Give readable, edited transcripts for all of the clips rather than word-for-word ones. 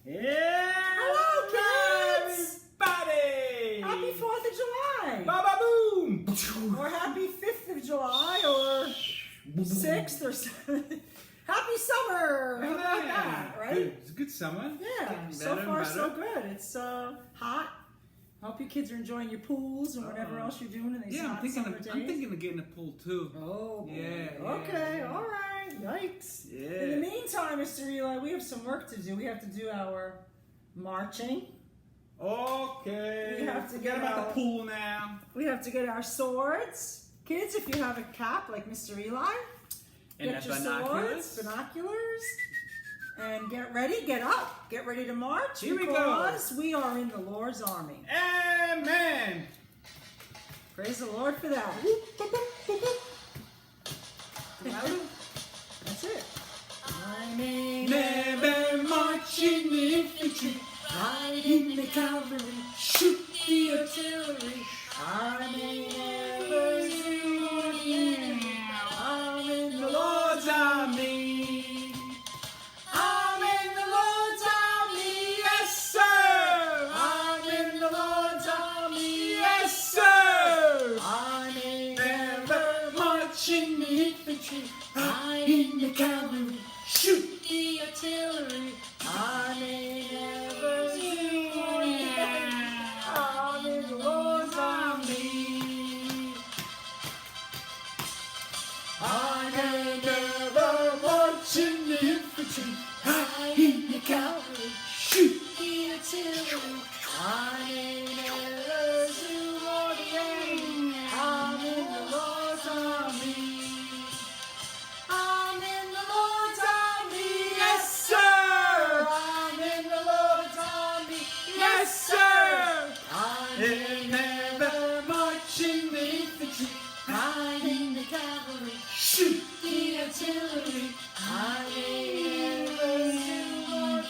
Yeah! Hello, kids! Everybody! Happy 4th of July! Baba boom! Or happy 5th of July, or 6th, or 7th. Happy summer! How about that, right? It's a good summer. Yeah, Getting so better far and so better. good. It's hot. Hope you kids are enjoying your pools and whatever else you're doing in these Yeah, hot summer days. I'm thinking of getting a pool too. Oh, boy. Yeah, Okay, yeah. all right. Yikes. Yeah. In the meantime, Mr. Eli, we have some work to do. We have to do our marching. Okay. We have to Forget get about our- the pool now. We have to get our swords. Kids, if you have a cap like Mr. Eli, And get the your binoculars. swords, binoculars, and get ready, get up, get ready to march. Here we go. because we are in the Lord's army. Amen. Praise the Lord for that. That's it. I may Never march in the infantry, ride in the cavalry, shoot the artillery. I may never do I'm in the Lord's army. I'm in the Lord's army, yes sir. I'm in the Lord's army, Yes sir. I may Never march in the infantry, ride in the cavalry, shoot. the artillery. I may never do I'm in the Lord's army. I may never march in the infantry, ride in the cavalry, shoot the artillery. I may never do more than I'm in the Lord's army. I'm in the Lord's army, Yes sir. I'm in the Lord's army, Yes sir. I They never march in the infantry, ride in the cavalry, shoot. the artillery. I may never do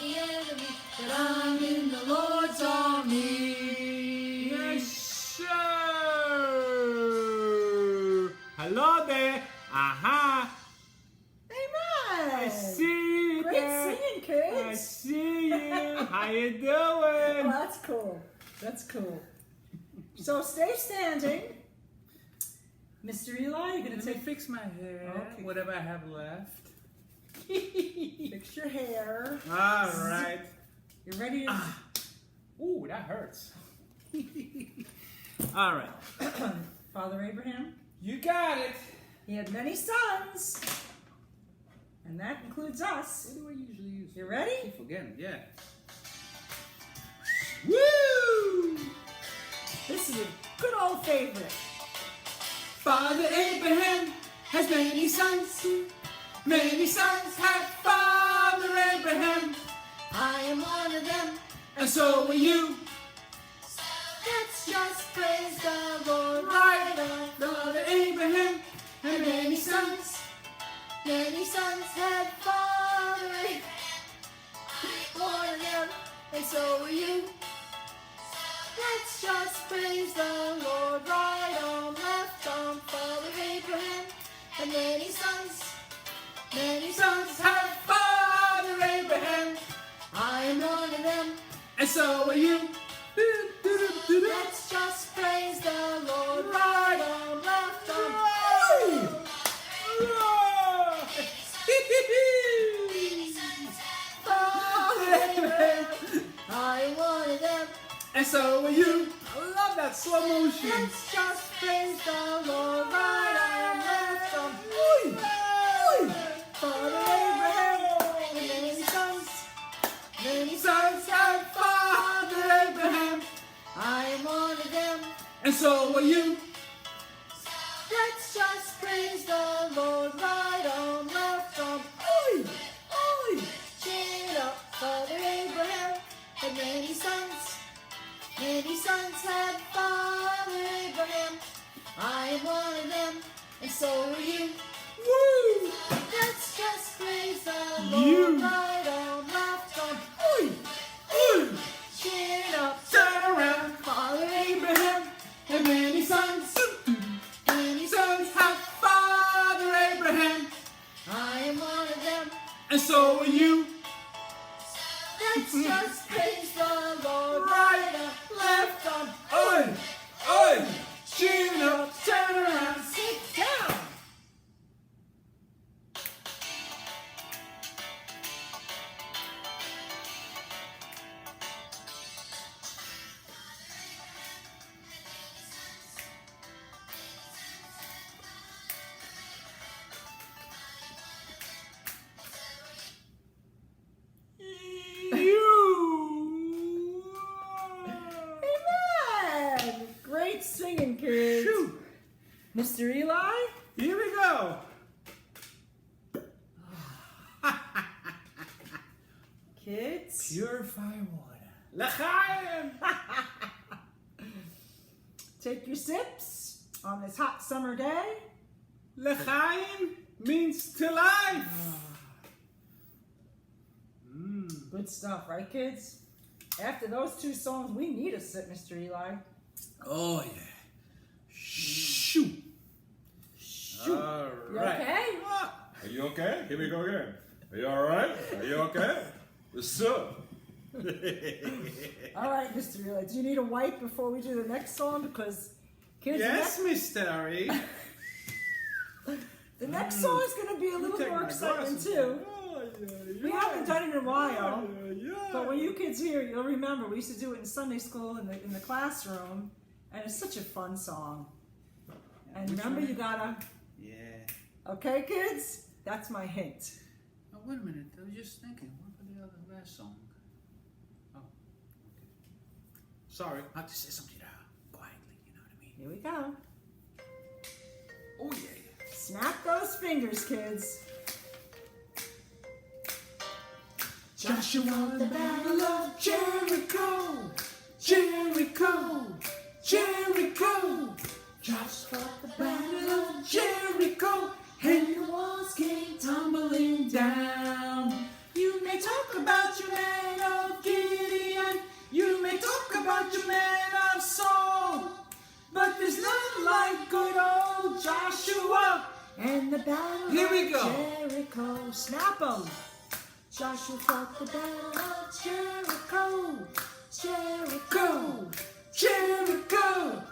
the enemy, but I'm in the Lord's army. Yes, sir. Hello there. Aha. Amen. I see you Great there. singing, I kids. see you. How you Well, doing? that's cool. That's cool. So stay standing. Mr. Eli, you're going to Let me take fix my hair. Okay. Whatever I have left. fix your hair. All right. You're ready to... Ooh, that hurts. All right. Father Abraham, You got it. he had many sons, and that includes us. What do I usually use? You ready? Keep forgetting. Yeah. Woo! This is a good old favorite. Father Abraham has many sons. Many sons had Father Abraham, I am one of them. and so are you. Let's just praise the Lord. Right on. Father Abraham had many sons. Many sons had Father Abraham. One of them, and so are you. Let's just praise the Lord. Right on, left on, Father Abraham. And many sons Sons had Father Abraham, I am one of them. and so are you. Let's just praise the Lord. Right on, left on. Father Abraham. I am one of them. And so are you. I love that slow motion. Let's just praise the Lord. Right on, left on. Father Abraham. And many sons. Many Sons had Father Abraham, I am one of them. and so are you. Let's just praise the Lord. Right on, left on. Oi! Oi! Cheer up, Father Abraham. And many sons. Many sons had Father Abraham. I am one of them. And so are you. Woo! Let's just praise the You. Lord. Right on, left on. Oi! Ooh! Cheer up, Turn around. Father Abraham. And many sons. Many Sons had Father Abraham, I am one of them. and so are you. Let's just praise the Lord. Right up, left on. Oi! Oi! Chin up! Turn around, sit down. Amen. Great singing, kids. Shoo! Mr. Eli? Here we go! Kids? Purify water. L'chaim! Take your sips on this hot summer day. L'chaim means to life! Good stuff, right, kids? After those two songs, we need a sip, Mr. Eli. Oh yeah. Shoo! Shoot. All You right. okay? Are you okay? Here we go again. Are you alright? Are you okay? What's up? All right, Mr. Eli. Do you need a wipe before we do the next song? Because, kids, Yes, Miss Terry. the next song is going to be a little Take more my exciting, glasses too. off. We haven't done it in a while. Yeah. But when you kids hear it, you'll remember we used to do it in Sunday school in the classroom, and it's such a fun song. And remember, you gotta, Yeah. okay, kids? That's my hint. Oh, wait a minute. I was just thinking. What about the other last song? Oh, okay. Sorry. I have to say something quietly. You know what I mean? Here we go. Oh yeah. Snap those fingers, kids. Joshua, the battle of Jericho, Jericho, Jericho. Joshua, the battle of Jericho, and the walls came tumbling down. You may talk about your man of Gideon, you may talk about your man of Saul, but there's none like good old Joshua. And the battle Here we of go. Jericho. Snap 'em. Joshua fought the battle of Jericho. Jericho. Jericho!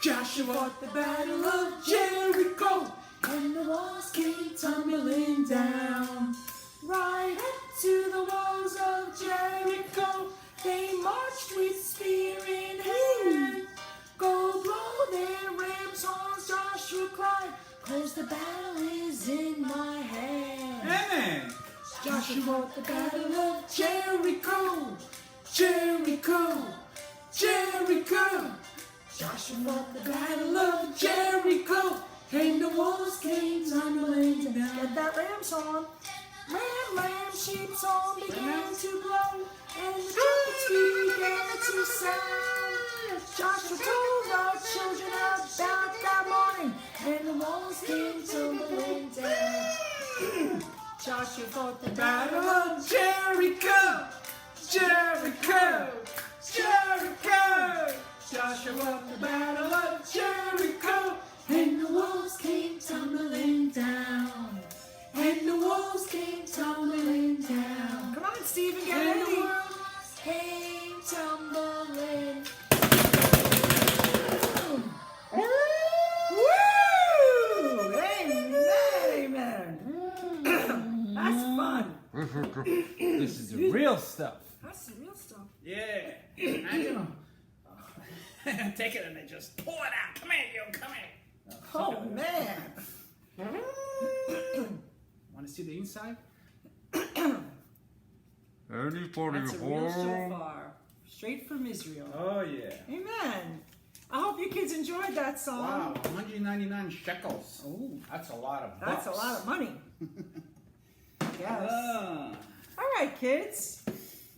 Joshua fought the battle of Jericho, And the walls came tumbling down. right up to the walls of Jericho. They marched with spear in hand. Go blow their ram's horns, Joshua cried, 'cause the battle is in my hand. Amen! Joshua fought the battle of Jericho! Jericho! Jericho! Joshua fought the Battle of Jericho! And the walls came tumbling Get down. that ram song. Ram, ram, sheep song began to blow, and the trumpets began to sound. Joshua told our children about that morning, and the walls came tumbling down. Joshua fought the Battle battle. of Jericho! Jericho! Jericho! Joshua won the battle of Jericho, and the walls came tumbling down. And the walls came tumbling down. Come on, Stephen, get And the ready. walls came tumbling. Woo! Amen, amen. That's fun. This is the real stuff. That's the real stuff. Yeah. Angela. Take it and then just pull it out. Come here, you. Come here. Oh man. Want to see the inside? Anybody That's a real shofar. Straight from Israel. Oh, yeah. Amen. I hope you kids enjoyed that song. Wow, 199 shekels. Oh, that's a lot of bucks. That's a lot of money. Yes. Ah. All right, kids.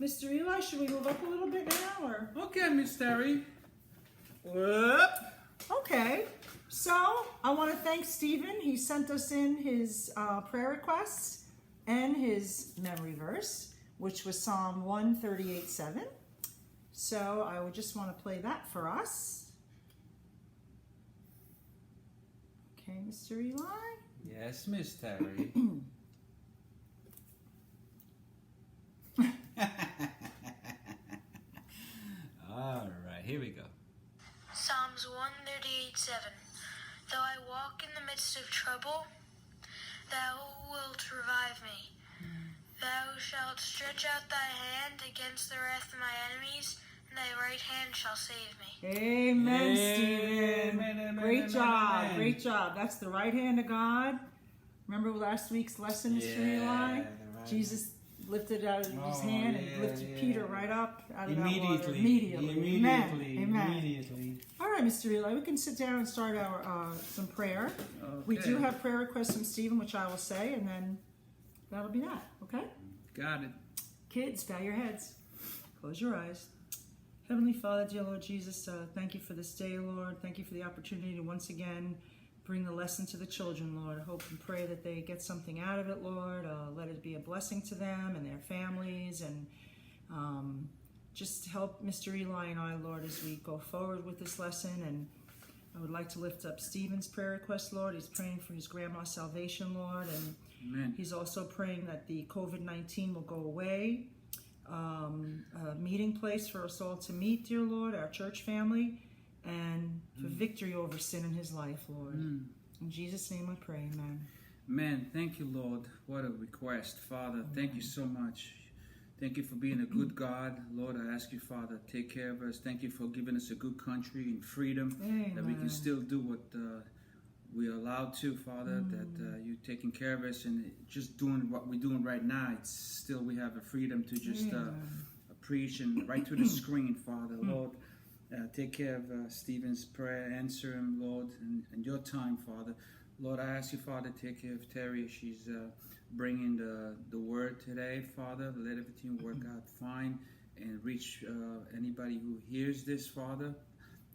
Mr. Eli, should we move up a little bit now, or? Okay, Miss Terry. Whoop. Okay. So I want to thank Stephen. He sent us in his prayer requests and his memory verse, which was Psalm 138:7. So I would just want to play that for us. Okay, Mr. Eli. Yes, Miss Terry. 138:7. Though I walk in the midst of trouble, thou wilt revive me. Thou shalt stretch out thy hand against the wrath of my enemies, and thy right hand shall save me. Amen, Stephen. Amen, Great amen, job. amen. Great job. That's the right hand of God. Remember last week's lesson, Mr. Eli? the right Jesus lifted out his Oh, hand and yeah, lifted yeah. Peter right up out of that water. Immediately. Immediately. Amen. Amen. Immediately. All right, Mr. Eli, we can sit down and start our some prayer. We Okay. do have prayer requests from Stephen, which I will say, and then that'll be that. Okay? Got it. Kids, bow your heads. Close your eyes. Heavenly Father, dear Lord Jesus, thank you for this day, Lord. Thank you for the opportunity to once again bring the lesson to the children, Lord. I hope and pray that they get something out of it, Lord. Let it be a blessing to them and their families, and just help Mr. Eli and I, Lord, as we go forward with this lesson. And I would like to lift up Stephen's prayer request, Lord. He's praying for his grandma's salvation, Lord, and Amen. he's also praying that the COVID-19 will go away. A meeting place for us all to meet, dear Lord, our church family, and for victory over sin in his life, Lord. In Jesus' name I pray, amen. Man, thank you, Lord. What a request, Father. Thank you so much. Thank you for being a good God. Lord, I ask you, Father, take care of us. Thank you for giving us a good country and freedom, that we can Amen. still do what we are allowed to, Father, that you're taking care of us and just doing what we're doing right now. It's still, we have a freedom to just preach and right to the screen, Father. Lord, take care of Stephen's prayer. Answer him, Lord, and your time, Father. Lord, I ask you, Father, take care of Terry. She's bringing the word today, Father. Let everything work out fine and reach anybody who hears this, Father.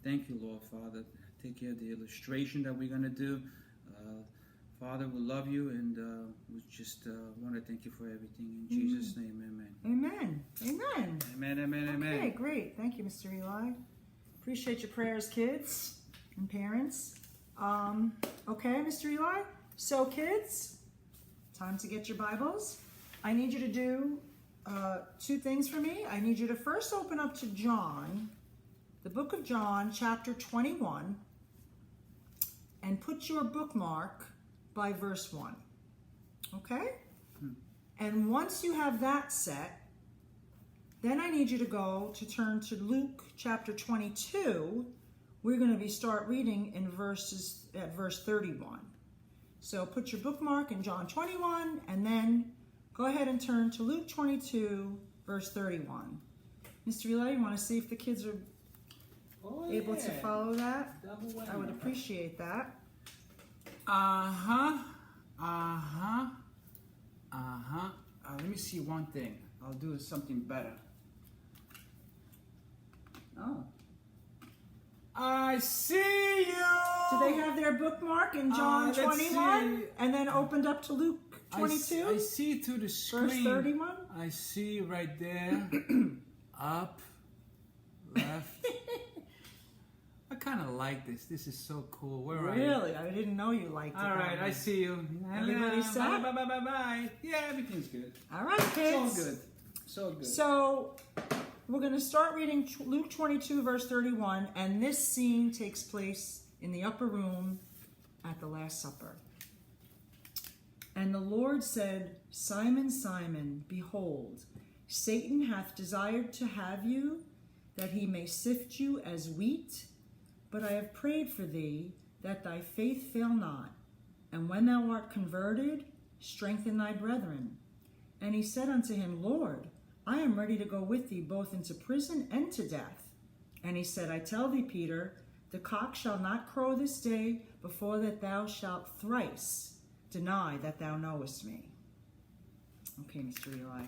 Thank you, Lord, Father. Take care of the illustration that we're going to do. Father, we love you, and we just want to thank you for everything. In Jesus' name, amen. Amen. Amen. Amen, amen, amen. Okay, great. Thank you, Mr. Eli. Appreciate your prayers, kids and parents. Okay, Mr. Eli. So, kids, time to get your Bibles. I need you to do two things for me. I need you to first open up to John, the book of John, chapter 21, and put your bookmark by verse 1. Okay? And once you have that set, then I need you to turn to Luke chapter 22. We're going to start reading in verse 31. So put your bookmark in John 21, and then go ahead and turn to Luke 22, verse 31. Mr. Eli, you want to see if the kids are able to follow that? I would appreciate that. Let me see one thing. I'll do something better. Oh. I see you! Do they have their bookmark in John let's 21 see. and then opened up to Luke 22? I see through the screen. Verse 31? I see right there. Up, left. I kind of like this. This is so cool. Where are you? Really? I didn't know you liked it. All right, that I much. see you. Everybody set? Bye, bye, bye, bye. Yeah, everything's good. All right, It's kids. all good. So good. So we're going to start reading Luke 22, verse 31, and this scene takes place in the upper room at the Last Supper. And the Lord said, Simon, Simon, behold, Satan hath desired to have you, that he may sift you as wheat. But I have prayed for thee, that thy faith fail not. And when thou art converted, strengthen thy brethren. And he said unto him, Lord, I am ready to go with thee both into prison and to death. And he said, I tell thee, Peter, the cock shall not crow this day before that thou shalt thrice deny that thou knowest me. Okay, Mr. Eli.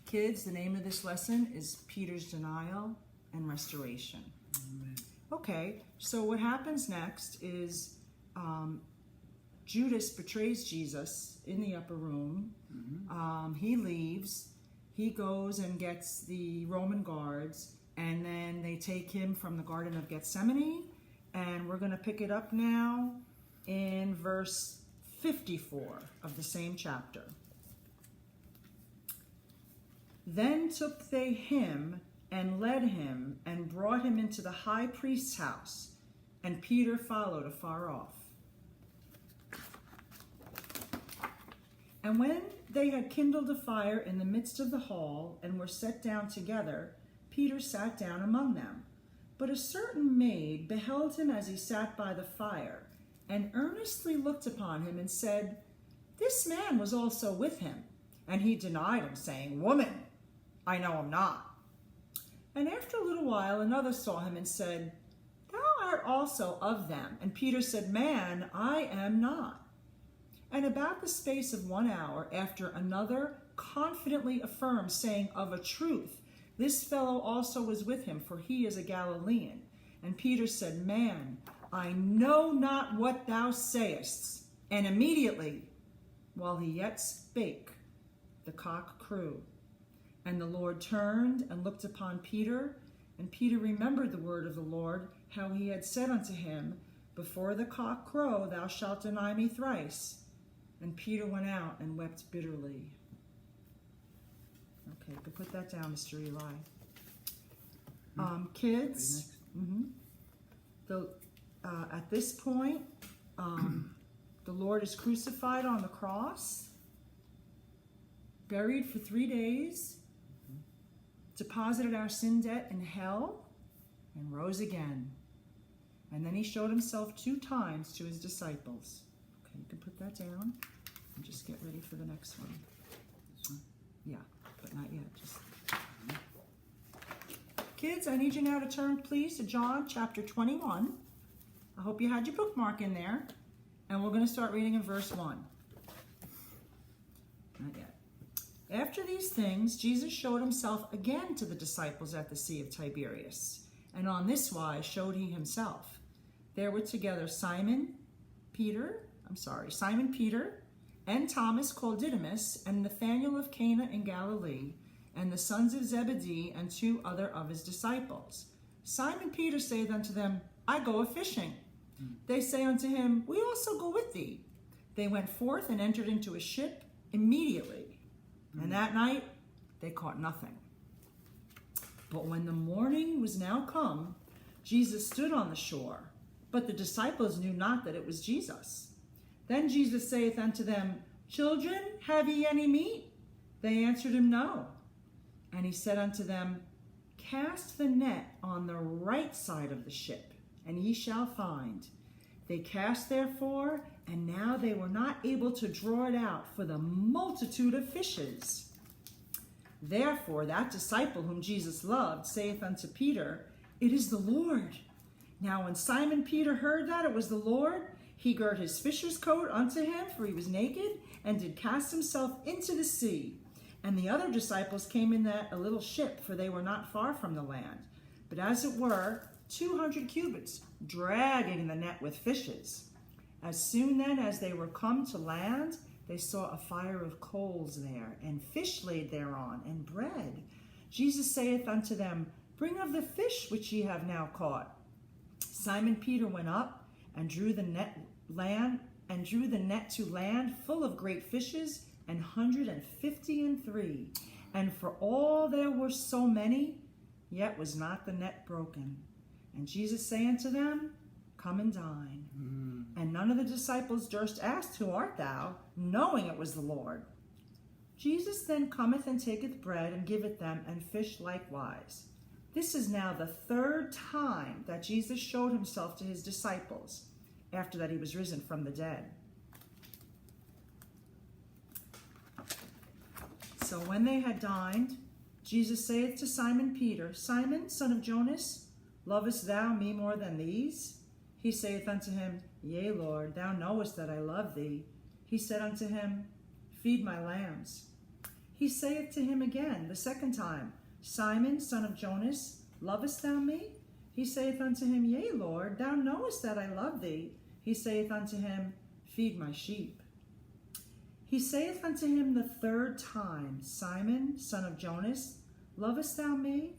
Kids, the name of this lesson is Peter's Denial and Restoration. Okay, so what happens next is Judas betrays Jesus in the upper room. He leaves. He goes and gets the Roman guards, and then they take him from the Garden of Gethsemane. And we're going to pick it up now in verse 54 of the same chapter. Then took they him and led him and brought him into the high priest's house, and Peter followed afar off. And when they had kindled a fire in the midst of the hall and were set down together, Peter sat down among them. But a certain maid beheld him as he sat by the fire, and earnestly looked upon him and said, "This man was also with him." And he denied him, saying, "Woman, I know him not." And after a little while another saw him and said, "Thou art also of them." And Peter said, "Man, I am not." And about the space of 1 hour after, another confidently affirmed, saying, "Of a truth, this fellow also was with him, for he is a Galilean." And Peter said, "Man, I know not what thou sayest." And immediately, while he yet spake, the cock crew. And the Lord turned and looked upon Peter, and Peter remembered the word of the Lord, how he had said unto him, "Before the cock crow, thou shalt deny me thrice." And Peter went out and wept bitterly. Okay, you can put that down, Mr. Eli. Kids, at this point, the Lord is crucified on the cross, buried for 3 days, deposited our sin debt in hell, and rose again. And then he showed himself 2 times to his disciples. Okay, you can put that down and just get ready for the next one. This one? Yeah, but not yet. Just kids, I need you now to turn, please, to John chapter 21. I hope you had your bookmark in there. And we're going to start reading in verse 1. Not yet. After these things, Jesus showed himself again to the disciples at the Sea of Tiberias. And on this wise showed he himself. There were together Simon Peter, and Thomas called Didymus, and Nathanael of Cana in Galilee, and the sons of Zebedee, and 2 other of his disciples. Simon Peter saith unto them, "I go a-fishing." They say unto him, "We also go with thee." They went forth and entered into a ship immediately. And that night they caught nothing. But when the morning was now come, Jesus stood on the shore, but the disciples knew not that it was Jesus. Then Jesus saith unto them, "Children, have ye any meat?" They answered him, "No." And he said unto them, "Cast the net on the right side of the ship, and ye shall find." They cast therefore, and now they were not able to draw it out for the multitude of fishes. Therefore that disciple whom Jesus loved saith unto Peter, "It is the Lord." Now when Simon Peter heard that it was the Lord, he girt his fisher's coat unto him, for he was naked, and did cast himself into the sea. And the other disciples came in a little ship, for they were not far from the land, but as it were 200 cubits, dragging the net with fishes. As soon then as they were come to land, they saw a fire of coals there, and fish laid thereon, and bread. Jesus saith unto them, "Bring of the fish which ye have now caught." Simon Peter went up and drew the net to land full of great fishes, 153. And for all there were so many, yet was not the net broken. And Jesus saith unto them, "Come and dine." And none of the disciples durst ask, "Who art thou?" knowing it was the Lord. Jesus then cometh and taketh bread and giveth them, and fish likewise. This is now the 3rd time that Jesus showed himself to his disciples, after that he was risen from the dead. So when they had dined, Jesus saith to Simon Peter, "Simon, son of Jonas, lovest thou me more than these?" He saith unto him, "Yea, Lord, thou knowest that I love thee." He said unto him, "Feed my lambs." He saith to him again the 2nd time, "Simon, son of Jonas, lovest thou me?" He saith unto him, "Yea, Lord, thou knowest that I love thee." He saith unto him, "Feed my sheep." He saith unto him the 3rd time, "Simon, son of Jonas, lovest thou me?"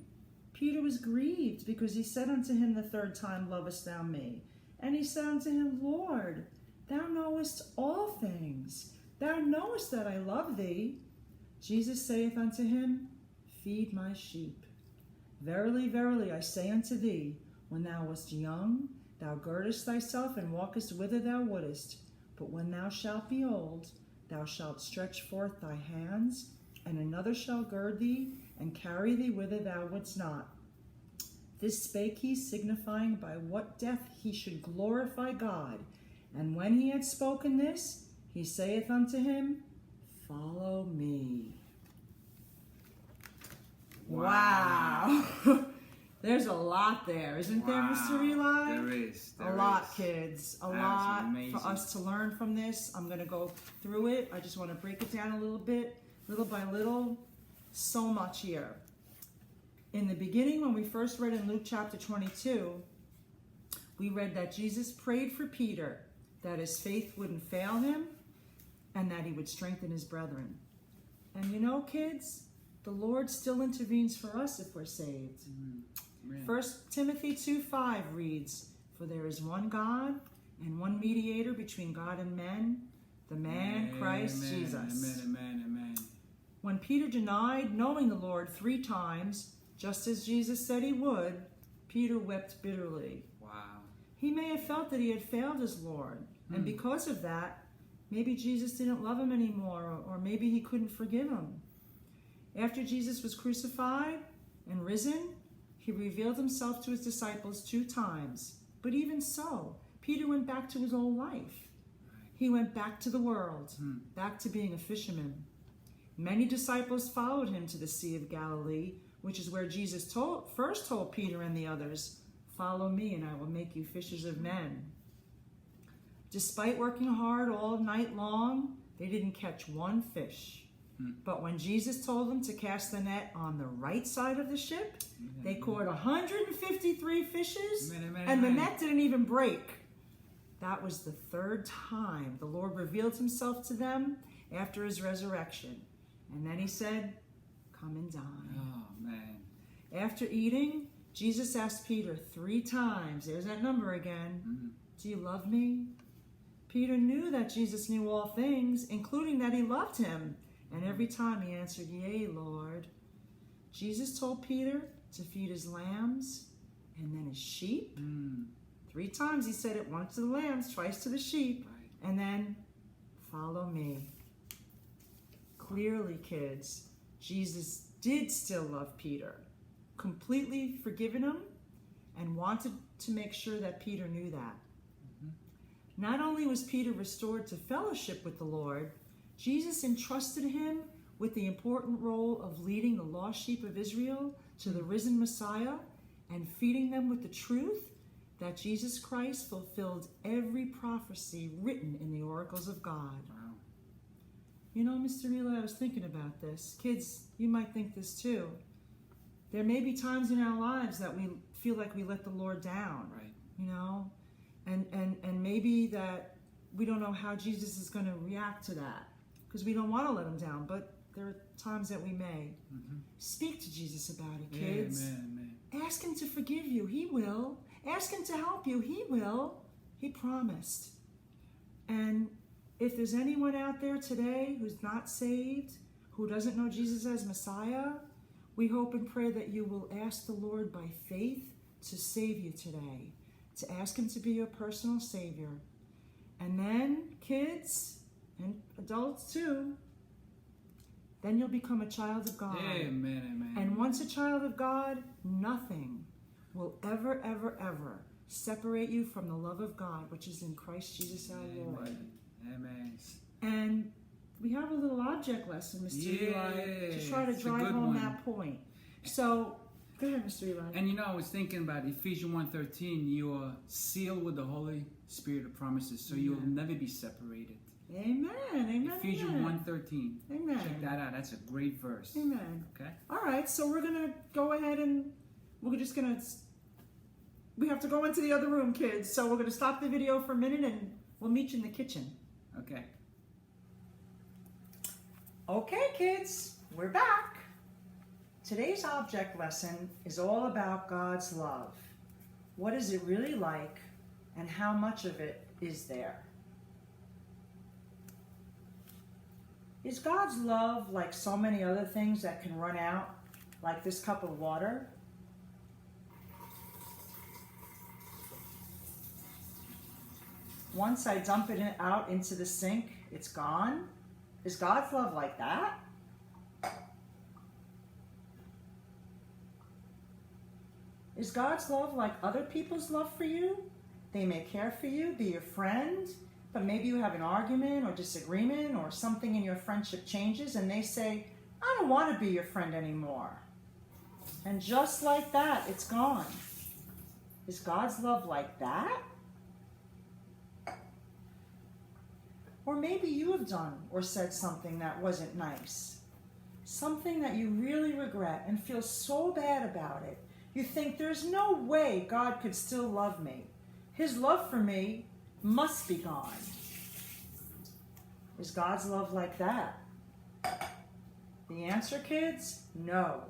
Peter was grieved, because he said unto him the 3rd time, "Lovest thou me?" And he said unto him, "Lord, thou knowest all things. Thou knowest that I love thee." Jesus saith unto him, "Feed my sheep." Verily, verily, I say unto thee, when thou wast young, thou girdest thyself and walkest whither thou wouldest. But when thou shalt be old, thou shalt stretch forth thy hands, and another shall gird thee and carry thee whither thou wouldst not. This spake he, signifying by what death he should glorify God. And when he had spoken this, he saith unto him, Follow me. Wow. There's a lot there, isn't there, Mr. Eli? There is. A lot, kids. A lot amazing. for us to learn from this. I'm going to go through it. I just want to break it down a little bit, little by little. So much here. In the beginning, when we first read in Luke chapter 22, we read that Jesus prayed for Peter that his faith wouldn't fail him and that he would strengthen his brethren. And you know, kids, the Lord still intervenes for us if we're saved. Amen. 1 Timothy 2:5 reads, For there is one God and one mediator between God and men, the man Christ Jesus. Amen, amen, amen. When Peter denied knowing the Lord 3 times, just as Jesus said he would, Peter wept bitterly. Wow. He may have felt that he had failed his Lord, and because of that, maybe Jesus didn't love him anymore, or maybe he couldn't forgive him. After Jesus was crucified and risen, he revealed himself to his disciples 2 times. But even so, Peter went back to his old life. He went back to the world, back to being a fisherman. Many disciples followed him to the Sea of Galilee, which is where Jesus first told Peter and the others, Follow me and I will make you fishers of men. Despite working hard all night long, they didn't catch one fish. But when Jesus told them to cast the net on the right side of the ship, they caught 153 fishes, and the net didn't even break. That was the 3rd time the Lord revealed himself to them after his resurrection. And then he said, Come and dine. Oh, man. After eating, Jesus asked Peter 3 times, there's that number again, Do you love me? Peter knew that Jesus knew all things, including that he loved him. And every time he answered, Yea, Lord. Jesus told Peter to feed his lambs and then his sheep. 3 times he said it, once to the lambs, twice to the sheep, and then follow me. Clearly, kids, Jesus did still love Peter, completely forgiven him, and wanted to make sure that Peter knew that. Not only was Peter restored to fellowship with the Lord, Jesus entrusted him with the important role of leading the lost sheep of Israel to the risen Messiah and feeding them with the truth that Jesus Christ fulfilled every prophecy written in the oracles of God. Wow. You know, Mr. Eli, I was thinking about this. Kids, you might think this too. There may be times in our lives that we feel like we let the Lord down, Right. you know, and maybe that we don't know how Jesus is going to react to that because we don't want to let him down, but there are times that we may. Speak to Jesus about it, kids. Amen, amen. Ask him to forgive you. He will. Ask him to help you. He will. He promised. And if there's anyone out there today who's not saved, who doesn't know Jesus as Messiah, we hope and pray that you will ask the Lord by faith to save you today, to ask him to be your personal Savior. And then, kids, and adults too, then you'll become a child of God. Amen, amen. And once a child of God, nothing will ever, ever, ever separate you from the love of God, which is in Christ Jesus our Lord. Amen. And we have a little object lesson, Mr. Eli, to try to it's a drive good home one. that point. So, go ahead, Mr. Eli. And you know, I was thinking about Ephesians 1:13. You are sealed with the Holy Spirit of promises, so you will never be separated. Amen. Amen. Ephesians amen. 1:13. Amen. Check that out. That's a great verse. Amen. Okay. All right, so we're going to go ahead and we're just going to, we have to go into the other room, kids. So we're going to stop the video for a minute and we'll meet you in the kitchen. Okay. Okay, kids, we're back. Today's object lesson is all about God's love. What is it really like and how much of it is there? Is God's love like so many other things that can run out, like this cup of water? once I dump it out into the sink, it's gone? Is God's love like that? Is God's love like other people's love for you? They may care for you, be your friend, but maybe you have an argument or disagreement or something in your friendship changes and they say, I don't want to be your friend anymore. And just like that, it's gone. Is God's love like that? Or maybe you have done or said something that wasn't nice. Something that you really regret and feel so bad about it. You think there's no way God could still love me. His love for me must be gone. Is God's love like that? The answer, kids, no.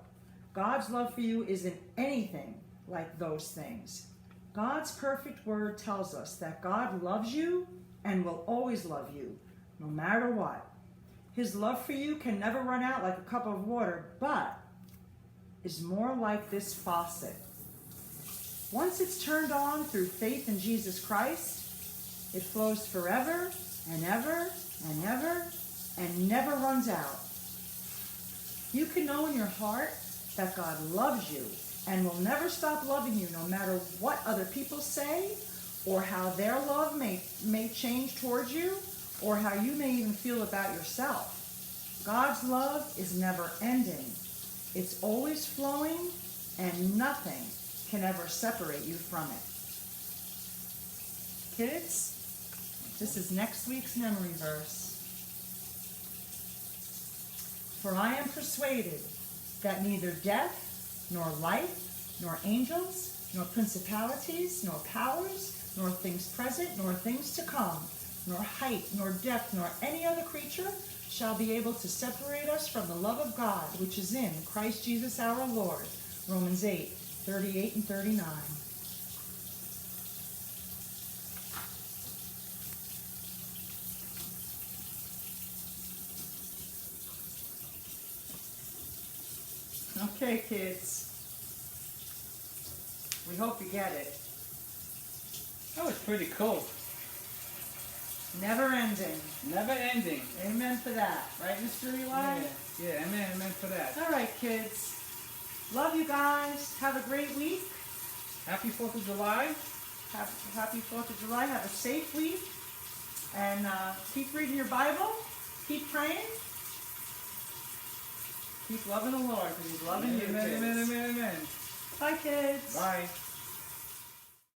God's love for you isn't anything like those things. God's perfect word tells us that God loves you and will always love you, no matter what. His love for you can never run out like a cup of water, but is more like this faucet. Once it's turned on through faith in Jesus Christ, it flows forever and ever and ever and never runs out. You can know in your heart that God loves you and will never stop loving you no matter what other people say or how their love may change towards you or how you may even feel about yourself. God's love is never ending. It's always flowing and nothing can ever separate you from it. Kids, this is next week's memory verse. For I am persuaded that neither death, nor life, nor angels, nor principalities, nor powers, nor things present, nor things to come, nor height, nor depth, nor any other creature shall be able to separate us from the love of God, which is in Christ Jesus our Lord. Romans 8, 38 and 39. Okay, kids. We hope you get it. That was pretty cool. Never ending. Never ending. Amen for that. Right, Mr. Eli? Yeah, amen for that. All right, kids. Love you guys. Have a great week. Happy 4th of July. Happy 4th of July. Have a safe week. And keep reading your Bible. Keep praying. Keep loving the Lord because He's loving you. Amen, kids. amen, amen, amen. Bye, kids. Bye.